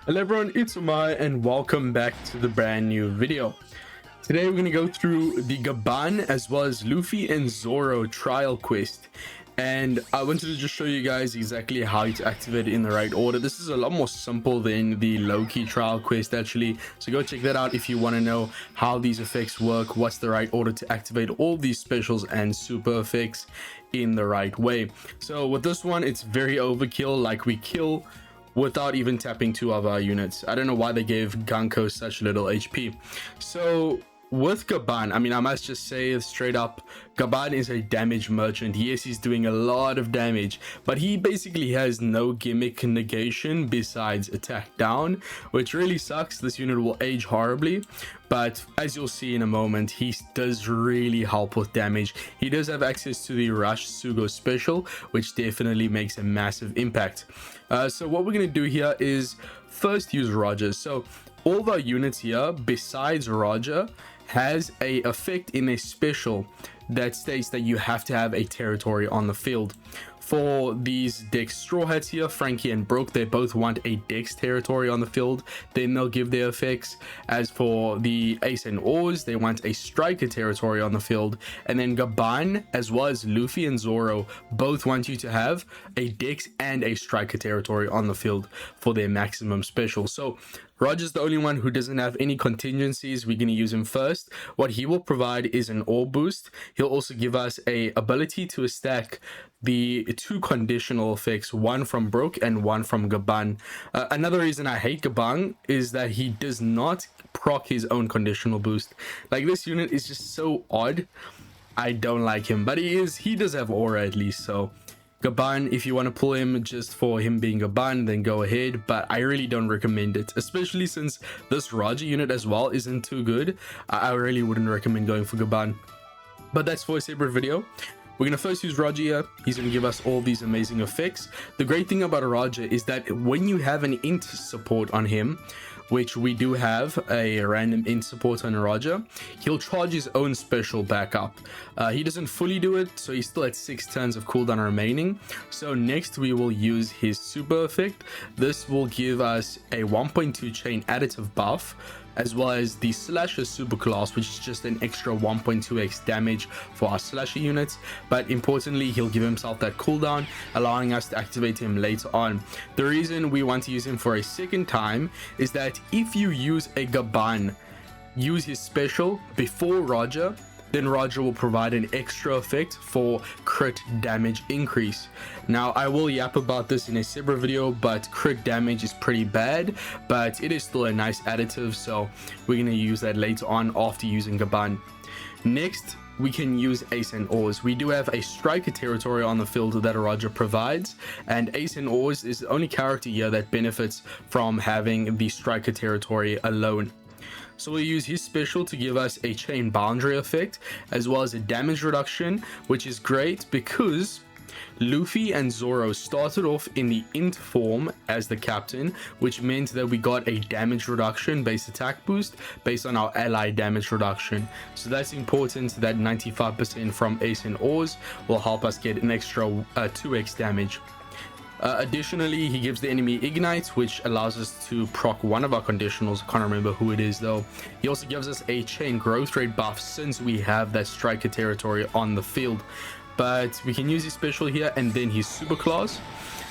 Hello everyone, it's Omae and welcome back to the brand new video. Today we're going to go through the GABAN as well as Luffy and Zoro trial quest. And I wanted to just show you guys exactly how to activate it in the right order. This is a lot more simple than the Loki trial quest actually. So go check that out if you want to know how these effects work, what's the right order to activate all these specials and super effects in the right way. So with this one, it's very overkill, like we kill without even tapping two of our units. I don't know why they gave Ganko such little HP. So with GABAN, I mean, I must just say straight up, GABAN is a damage merchant. Yes, he's doing a lot of damage, but he basically has no gimmick negation besides attack down, which really sucks. This unit will age horribly, but as you'll see in a moment, he does really help with damage. He does have access to the Rush Sugo special, which definitely makes a massive impact. So what we're going to do here is first use Roger. So all of our units here, besides Roger, has a effect in a special that states that you have to have a territory on the field. For these DEX Straw Hats here, Frankie and Brooke, they both want a DEX territory on the field, then they'll give their effects. As for the Ace and Oars, they want a striker territory on the field. And then GABAN, as well as Luffy and Zoro, both want you to have a DEX and a striker territory on the field for their maximum special. So Roger's the only one who doesn't have any contingencies. We're going to use him first. What he will provide is an ore boost. He'll also give us a ability to stack the two conditional effects, one from Broke and one from GABAN. Another reason I hate GABAN is that he does not proc his own conditional boost. Like, this unit is just so odd. I don't like him, but he does have aura at least. So GABAN, if you want to pull him just for him being GABAN, then go ahead, but I really don't recommend it, especially since this Roger unit as well isn't too good. I really wouldn't recommend going for GABAN, but that's for a separate video. We're going to first use Roger here. He's going to give us all these amazing effects. The great thing about a Roger is that when you have an int support on him, which we do have a random int support on Roger, he'll charge his own special back up. He doesn't fully do it, so he's still at 6 turns of cooldown remaining. So next we will use his super effect. This will give us a 1.2 chain additive buff, as well as the Slasher super class, which is just an extra 1.2x damage for our Slasher units. But importantly, he'll give himself that cooldown, allowing us to activate him later on. The reason we want to use him for a second time is that if you use a GABAN, use his special before Roger, then Roger will provide an extra effect for crit damage increase. Now, I will yap about this in a separate video, but crit damage is pretty bad, but it is still a nice additive, so we're going to use that later on after using GABAN. Next, we can use Ace and Oars. We do have a striker territory on the field that Roger provides, and Ace and Oars is the only character here that benefits from having the striker territory alone. So we'll use his special to give us a chain boundary effect, as well as a damage reduction, which is great because Luffy and Zoro started off in the int form as the captain, which meant that we got a damage reduction base attack boost based on our ally damage reduction. So that's important. That 95% from Ace and Oars will help us get an extra 2x damage. Additionally, he gives the enemy Ignite, which allows us to proc one of our conditionals. I can't remember who it is though. He also gives us a chain growth rate buff since we have that striker territory on the field. But we can use his special here and then his super class.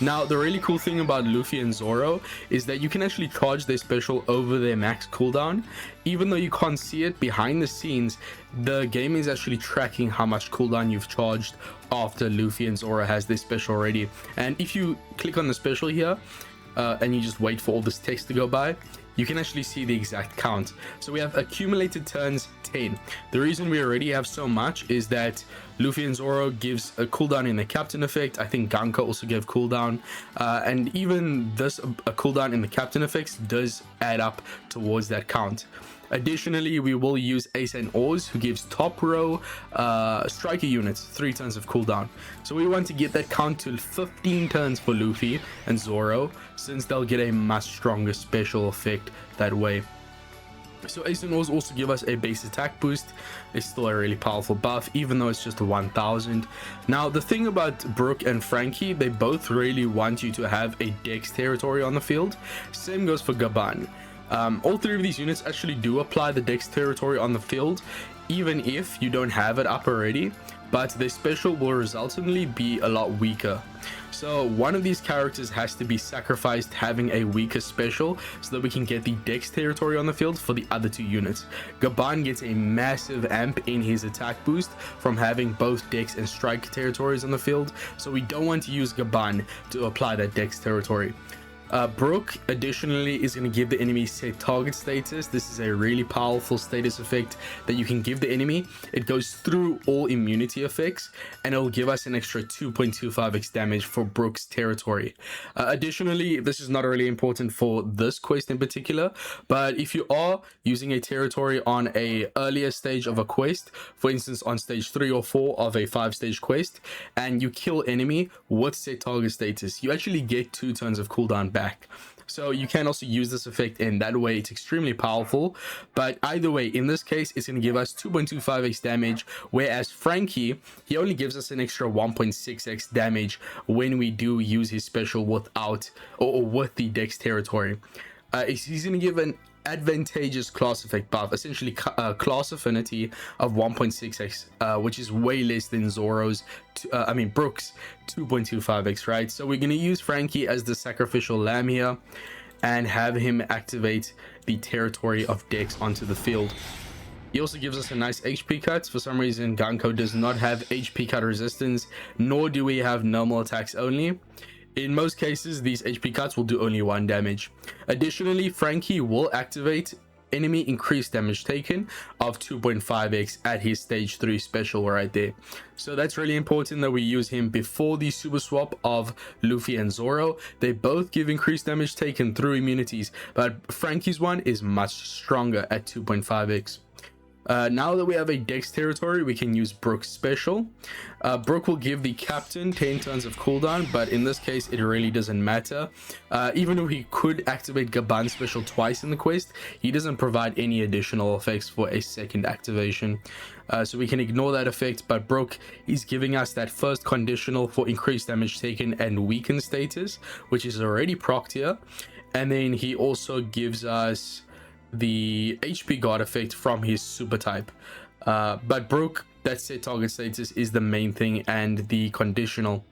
Now, the really cool thing about Luffy and Zoro is that you can actually charge their special over their max cooldown. Even though you can't see it behind the scenes, the game is actually tracking how much cooldown you've charged after Luffy and Zoro has their special ready. And if you click on the special here and you just wait for all this text to go by, you can actually see the exact count. So we have accumulated turns 10. The reason we already have so much is that Luffy and Zoro gives a cooldown in the captain effect. I think Ganko also gave cooldown, and even this a cooldown in the captain effects does add up towards that count. Additionally, we will use Ace and Oars, who gives top row striker units 3 turns of cooldown. So we want to get that count to 15 turns for Luffy and Zoro, since they'll get a much stronger special effect that way. So Ascenors also give us a base attack boost. It's still a really powerful buff, even though it's just a 1000. Now, the thing about Brook and Frankie, they both really want you to have a Dex territory on the field. Same goes for GABAN. All three of these units actually do apply the Dex territory on the field, even if you don't have it up already, but their special will resultantly be a lot weaker. So one of these characters has to be sacrificed having a weaker special so that we can get the Dex territory on the field for the other two units. GABAN gets a massive amp in his attack boost from having both Dex and Strike territories on the field, so we don't want to use GABAN to apply that Dex territory. Brook additionally is going to give the enemy set target status. This is a really powerful status effect that you can give the enemy. It goes through all immunity effects and it'll give us an extra 2.25x damage for Brook's territory. Additionally, this is not really important for this quest in particular, but if you are using a territory on a earlier stage of a quest, for instance on stage 3 or 4 of a 5-stage quest, and you kill enemy with set target status, you actually get 2 turns of cooldown back. So you can also use this effect in that way. It's extremely powerful, but either way, in this case, it's going to give us 2.25x damage, whereas Frankie, he only gives us an extra 1.6x damage when we do use his special without or with the Dex territory. He's going to give an advantageous class effect buff, essentially class affinity of 1.6x, which is way less than Brook's 2.25x, right? So we're going to use Frankie as the sacrificial lamb here and have him activate the territory of Dex onto the field. He also gives us a nice HP cut. For some reason, Ganko does not have HP cut resistance, nor do we have normal attacks only. In most cases, these HP cuts will do only 1 damage. Additionally, Frankie will activate enemy increased damage taken of 2.5x at his stage 3 special right there. So that's really important that we use him before the super swap of Luffy and Zoro. They both give increased damage taken through immunities, but Frankie's one is much stronger at 2.5x. Now that we have a Dex territory, we can use Brook's special. Brook will give the captain 10 turns of cooldown, but in this case it really doesn't matter. Even though he could activate GABAN's special twice in the quest, he doesn't provide any additional effects for a second activation. So we can ignore that effect, but Brook is giving us that first conditional for increased damage taken and weakened status, which is already procced here. And then he also gives us the HP guard effect from his super type, but Brook, that set target status is the main thing and the conditional.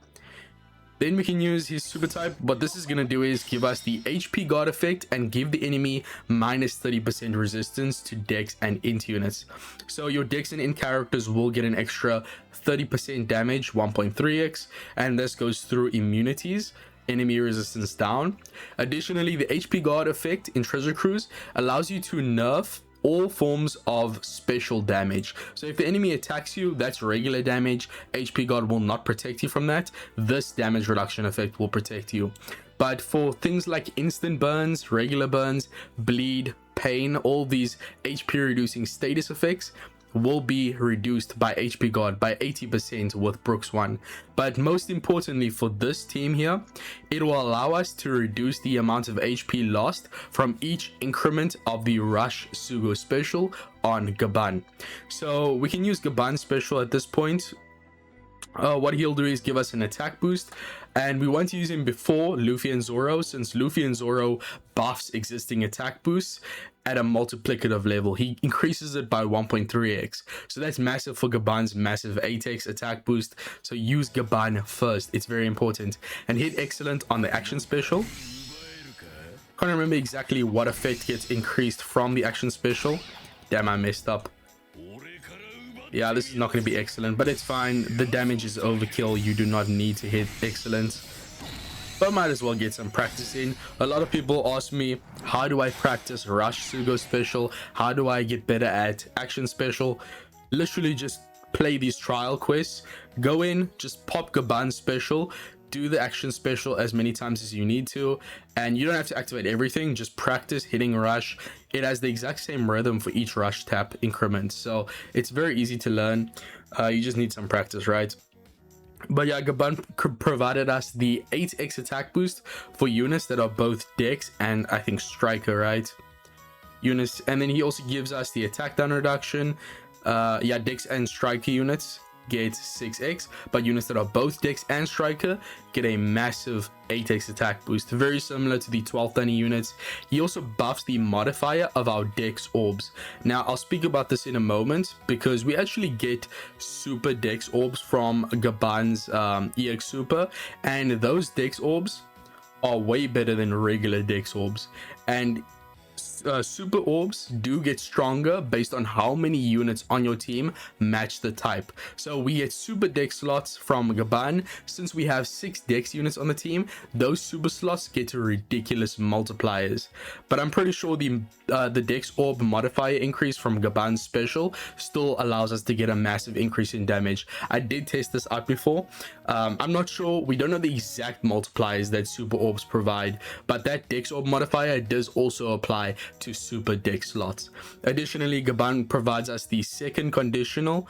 Then we can use his super type. What this is going to do is give us the HP guard effect and give the enemy minus 30% resistance to Dex and Int units. So your Dex and Int characters will get an extra 30% damage, 1.3x, and this goes through immunities, enemy resistance down. Additionally, the HP guard effect in Treasure Cruise allows you to nerf all forms of special damage. So if the enemy attacks you, that's regular damage. HP guard will not protect you from that. This damage reduction effect will protect you. But for things like instant burns, regular burns, bleed, pain, all these HP reducing status effects will be reduced by HP guard by 80% with Brook's one. But most importantly for this team here, it will allow us to reduce the amount of HP lost from each increment of the Rush Sugo special on GABAN. So we can use GABAN special at this point. What he'll do is give us an attack boost, and we want to use him before Luffy and Zoro, since Luffy and Zoro buffs existing attack boosts at a multiplicative level. He increases it by 1.3x, so that's massive for GABAN's massive 8x attack boost. So use GABAN first, it's very important, and hit excellent on the action special. Can't remember exactly what effect gets increased from the action special. Damn, I messed up. Yeah, this is not going to be excellent, but it's fine. The damage is overkill. You do not need to hit excellent, but might as well get some practice in. A lot of people ask me, how do I practice Rush Sugo special? How do I get better at action special? Literally just play these trial quests. Go in, just pop GABAN special, do the action special as many times as you need to, and you don't have to activate everything. Just practice hitting Rush. It has the exact same rhythm for each Rush tap increment, so it's very easy to learn. You just need some practice, right? But yeah, GABAN provided us the 8x attack boost for units that are both Dex and I think Striker, right? units. And then he also gives us the attack down reduction. Yeah, Dex and Striker units get 6x, but units that are both Dex and Striker get a massive 8x attack boost, very similar to the 12th Danny units. He also buffs the modifier of our Dex orbs. Now I'll speak about this in a moment, because we actually get super Dex orbs from GABAN's EX Super, and those Dex orbs are way better than regular Dex orbs. And super orbs do get stronger based on how many units on your team match the type. So we get super Dex slots from GABAN. Since we have 6 Dex units on the team, those super slots get ridiculous multipliers. But I'm pretty sure the Dex orb modifier increase from GABAN's special still allows us to get a massive increase in damage. I did test this out before. I'm not sure, we don't know the exact multipliers that super orbs provide, but that Dex orb modifier does also apply to super Dex slots. Additionally, GABAN provides us the second conditional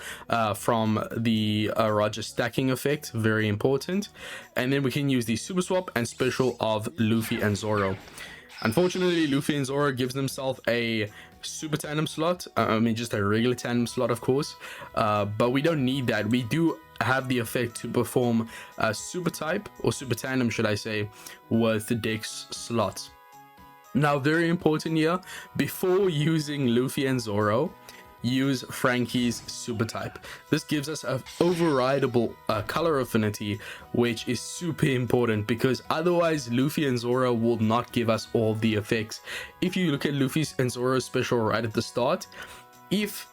from the Roger stacking effect, very important. And then we can use the super swap and special of Luffy and Zoro. Unfortunately, Luffy and Zoro gives themselves a super tandem slot. I mean, just a regular tandem slot, of course, but we don't need that. We do have the effect to perform a super type, or super tandem should I say, with the Dex slots. Now, very important here, before using Luffy and Zoro, use Frankie's super type. This gives us an overrideable color affinity, which is super important, because otherwise Luffy and Zoro will not give us all the effects. If you look at Luffy's and Zoro's special right at the start, if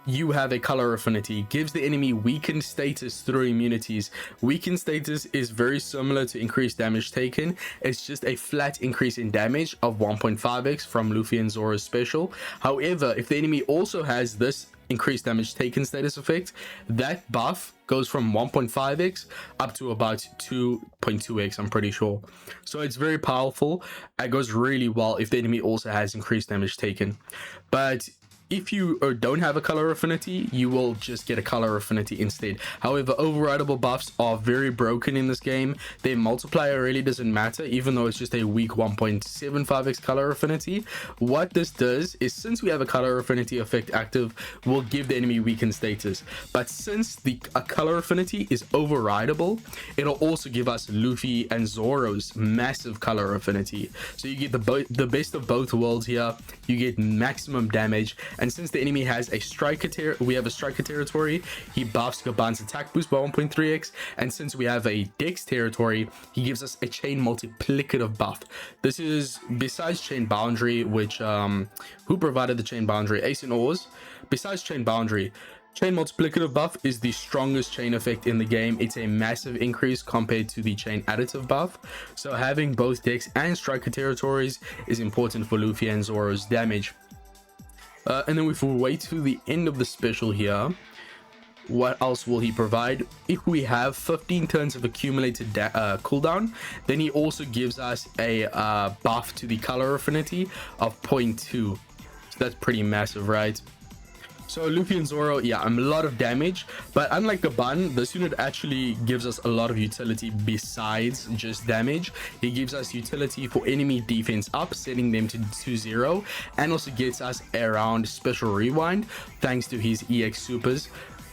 you have a color affinity, gives the enemy weakened status through immunities. Weakened status is very similar to increased damage taken. It's just a flat increase in damage of 1.5x from Luffy and Zoro's special. However, if the enemy also has this increased damage taken status effect, that buff goes from 1.5x up to about 2.2x, I'm pretty sure. So it's very powerful. It goes really well if the enemy also has increased damage taken. But if you don't have a color affinity, you will just get a color affinity instead. However, overrideable buffs are very broken in this game. Their multiplier really doesn't matter, even though it's just a weak 1.75x color affinity. What this does is, since we have a color affinity effect active, we'll give the enemy weakened status. But since a color affinity is overrideable, it'll also give us Luffy and Zoro's massive color affinity. So you get the best of both worlds here. You get maximum damage. And since the enemy has a striker we have a striker territory, he buffs GABAN's attack boost by 1.3x. And since we have a Dex territory, he gives us a chain multiplicative buff. This is besides chain boundary, which who provided the chain boundary? Ace and Oars. Besides chain boundary, chain multiplicative buff is the strongest chain effect in the game. It's a massive increase compared to the chain additive buff. So having both Dex and striker territories is important for Luffy and Zoro's damage. And then if we wait to the end of the special here, what else will he provide? If we have 15 turns of accumulated cooldown, then he also gives us a buff to the color affinity of 0.2. So that's pretty massive, right? So Luffy and Zoro, yeah, a lot of damage, but unlike GABAN, this unit actually gives us a lot of utility besides just damage. He gives us utility for enemy defense up, setting them to 0, and also gets us around special rewind thanks to his EX supers.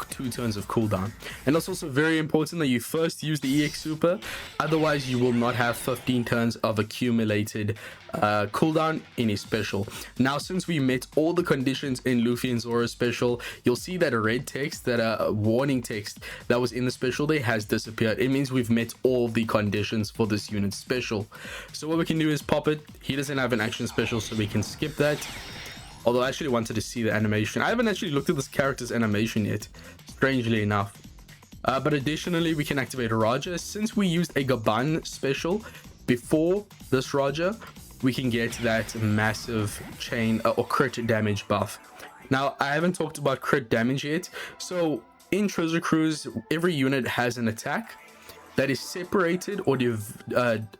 2 turns of cooldown. And that's also very important that you first use the EX super, otherwise you will not have 15 turns of accumulated cooldown in a special. Now, since we met all the conditions in Luffy and Zoro's special, you'll see that a red text, that warning text that was in the special there has disappeared. It means we've met all the conditions for this unit special. So what we can do is pop it. He doesn't have an action special, so we can skip that. Although I actually wanted to see the animation. I haven't actually looked at this character's animation yet, strangely enough. But additionally, we can activate Roger. Since we used a GABAN special before this Roger, we can get that massive chain or crit damage buff. Now, I haven't talked about crit damage yet. So in Treasure Cruise, every unit has an attack that is separated or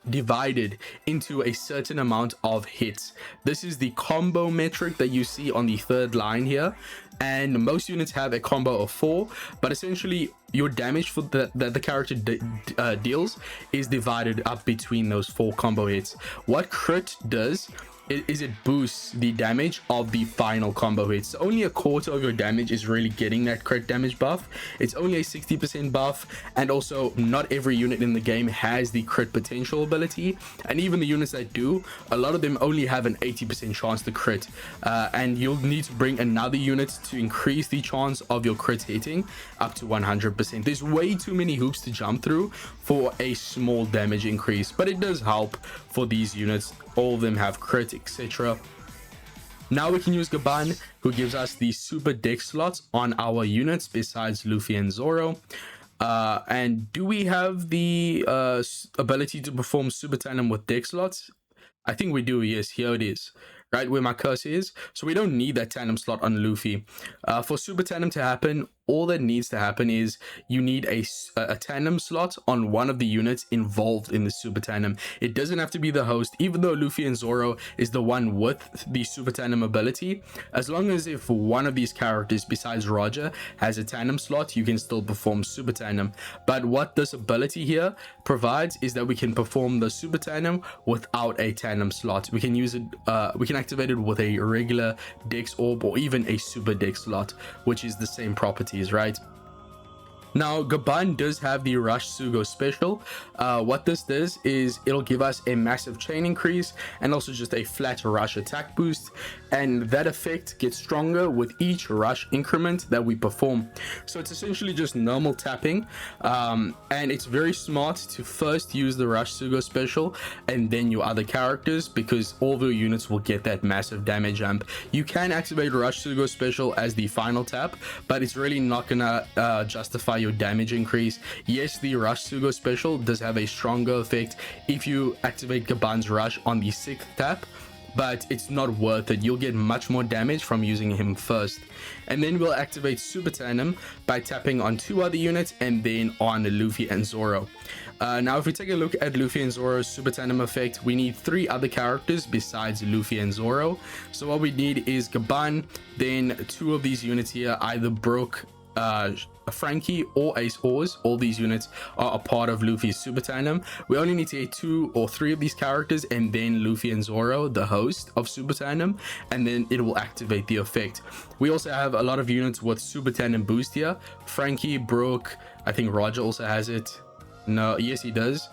divided into a certain amount of hits. This is the combo metric that you see on the third line here, and most units have a combo of 4, but essentially your damage for that the character deals is divided up between those 4 combo hits. What crit does it boosts the damage of the final combo hits. So only a quarter of your damage is really getting that crit damage buff. It's only a 60% buff, and also not every unit in the game has the crit potential ability, and even the units that do, a lot of them only have an 80% chance to crit, and you'll need to bring another unit to increase the chance of your crits hitting up to 100%. There's way too many hoops to jump through for a small damage increase, but it does help for these units. All of them have crit, etc. Now we can use GABAN, who gives us the super dex slots on our units besides Luffy and Zoro. And do we have the ability to perform super tandem with dex slots? I think we do. Yes, here it is, right where my cursor is. So we don't need that tandem slot on Luffy. For super tandem to happen, all that needs to happen is you need a tandem slot on one of the units involved in the super tandem. It doesn't have to be the host, even though Luffy and Zoro is the one with the super tandem ability. As long as if one of these characters besides Roger has a tandem slot, you can still perform super tandem. But what this ability here provides is that we can perform the super tandem without a tandem slot. We can use it, we can activate it with a regular dex orb or even a super dex slot, which is the same property, right? Now, GABAN does have the Rush Sugo special. What this does is it'll give us a massive chain increase and also just a flat rush attack boost, and that effect gets stronger with each rush increment that we perform. So it's essentially just normal tapping, and it's very smart to first use the Rush Sugo special and then your other characters, because all of your units will get that massive damage jump. You can activate Rush Sugo special as the final tap, but it's really not gonna justify your damage increase. Yes, the Rush Sugo special does have a stronger effect if you activate GABAN's Rush on the 6th tap, but it's not worth it. You'll get much more damage from using him first. And then we'll activate Super Tandem by tapping on 2 other units and then on Luffy and Zoro. Now if we take a look at Luffy and Zoro's Super Tandem effect, we need 3 other characters besides Luffy and Zoro. So what we need is GABAN, then 2 of these units here, either Brook, Frankie or Ace Horse. All these units are a part of Luffy's Super Tandem. We only need to get 2 or 3 of these characters and then Luffy and Zoro, the host of Super Tandem, and then it will activate the effect. We also have a lot of units with Super Tandem boost here. Frankie, Brook, I think Roger also has it. No, yes he does.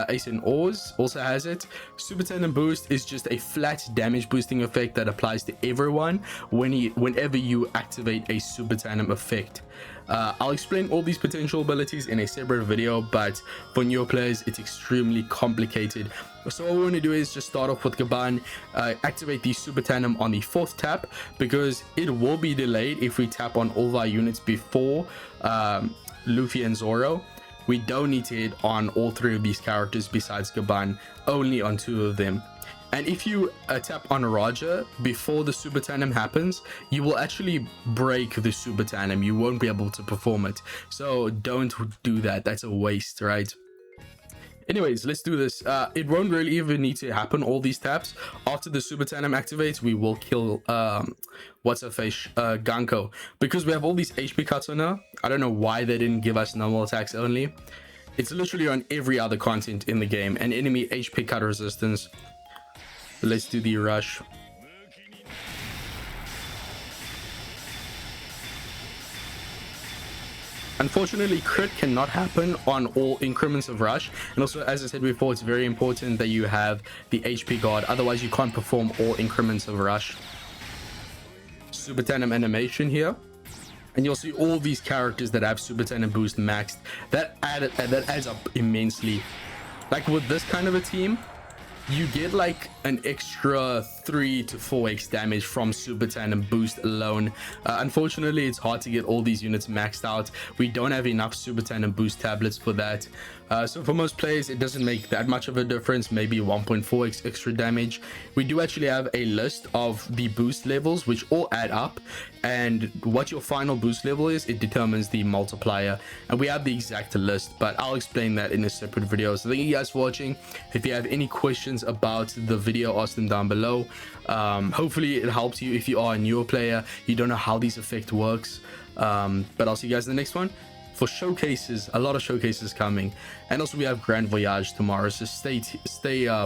Ace and Oars also has it. Super Tandem boost is just a flat damage boosting effect that applies to everyone whenever you activate a Super Tandem effect. I'll explain all these potential abilities in a separate video, but for newer players it's extremely complicated. So what we want to do is just start off with GABAN, activate the Super Tandem on the 4th tap, because it will be delayed if we tap on all of our units before Luffy and Zoro. We don't need to hit on all 3 of these characters besides GABAN, only on 2 of them. And if you tap on Roger before the Super Tandem happens, you will actually break the Super Tandem. You won't be able to perform it. So don't do that. That's a waste, right? Anyways, let's do this. It won't really even need to happen, all these taps. After the Super Tandem activates, we will kill what's her face, Ganko, because we have all these HP cuts on her. I don't know why they didn't give us normal attacks only. It's literally on every other content in the game, and enemy HP cut resistance. Let's do the rush. Unfortunately, crit cannot happen on all increments of rush, and also, as I said before, it's very important that you have the HP guard, otherwise you can't perform all increments of rush. Super Tandem animation here, and you'll see all these characters that have Super Tandem boost maxed. That adds up immensely. Like with this kind of a team, you get like an extra 3 to 4x damage from Super Tandem boost alone. Unfortunately, it's hard to get all these units maxed out. We don't have enough Super Tandem boost tablets for that. So for most players, it doesn't make that much of a difference, maybe 1.4x extra damage. We do actually have a list of the boost levels, which all add up, and what your final boost level is, it determines the multiplier, and we have the exact list, but I'll explain that in a separate video. So thank you guys for watching. If you have any questions about the video, ask them down below. Hopefully it helps you if you are a newer player, you don't know how this effect works, but I'll see you guys in the next one for showcases. A lot of showcases coming, and also we have Grand Voyage tomorrow, so stay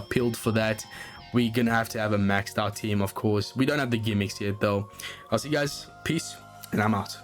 peeled for that. we're gonna have to have a maxed out team. Of course, we don't have the gimmicks yet though. I'll see you guys. Peace, and I'm out.